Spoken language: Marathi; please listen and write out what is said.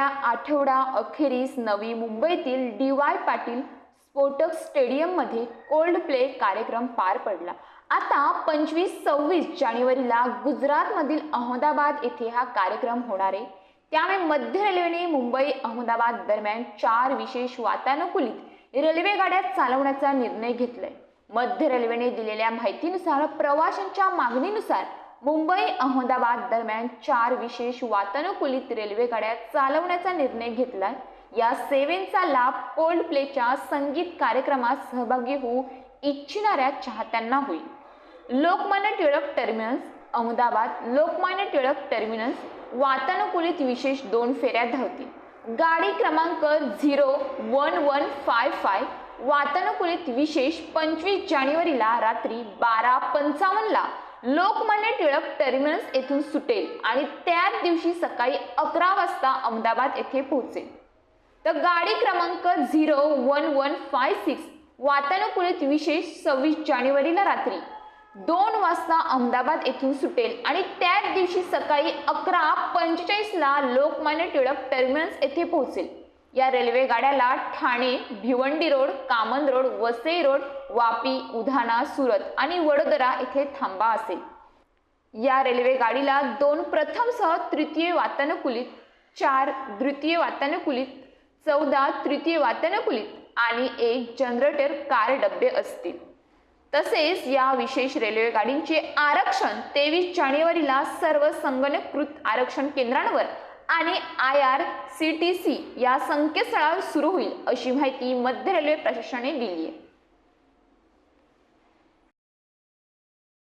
गेल्या आठवडा अखेरीस नवी मुंबईतील डी.वाय. पाटील स्फोटक स्टेडियममध्ये कोल्ड प्ले कार्यक्रम पार पडला। आता 25-26 जानेवारीला गुजरातमधील अहमदाबाद येथे हा कार्यक्रम होणार आहे। त्यामुळे मध्य रेल्वेने मुंबई अहमदाबाद दरम्यान 4 विशेष वातानुकूलित रेल्वे गाड्या चालवण्याचा निर्णय घेतलाय। मध्य रेल्वेने दिलेल्या माहितीनुसार प्रवाशांच्या मागणीनुसार मुंबई अहमदाबाद दरम्यान 4 विशेष वातानुकूलित रेल्वे गाड्या चालवण्याचा निर्णय घेतलाय। या सेवेचा लाभ कोल्ड प्लेच्या संगीत कार्यक्रमात सहभागी होऊ इच्छिणाऱ्या चाहत्यांना होईल। लोकमान्य टिळक टर्मिनस अहमदाबाद लोकमान्य टिळक टर्मिनस वातानुकूलित विशेष 2 फेऱ्या धावतील। गाडी क्रमांक 01155 वातानुकूलित विशेष 25 जानेवारीला रात्री 12:55 ला लोकमान्य टिळक टर्मिनस येथून सुटेल आणि त्याच दिवशी सकाळी 11 वाजता अहमदाबाद येथे पोहोचेल। तर गाडी क्रमांक 01156 वातानुकूलित विशेष 26 जानेवारीला रात्री 2 वाजता अहमदाबाद येथून सुटेल आणि त्याच दिवशी सकाळी 11:45 ला लोकमान्य टिळक टर्मिनस येथे पोहोचेल। या रेल्वे गाड्याला Thane, Bhiwandi road, Kaman road, Vasai road, Vapi, Udhna, Surat आणि वडोदरा येथे थांबा असेल। या रेल्वे गाडीला 2 प्रथमसह तृतीय वातानुकूलित, 4 द्वितीय वातानुकूलित, 14 तृतीय वातानुकूलित आणि 1 जनरेटर कार डबे असतील। तसेच या विशेष रेल्वे गाडींचे आरक्षण 23 जानेवारीला सर्व संगणकीकृत आरक्षण केंद्रांवर आणि IRCTC या संकेतस्थळावर सुरू होईल, अशी माहिती मध्य रेल्वे प्रशासनाने दिली आहे।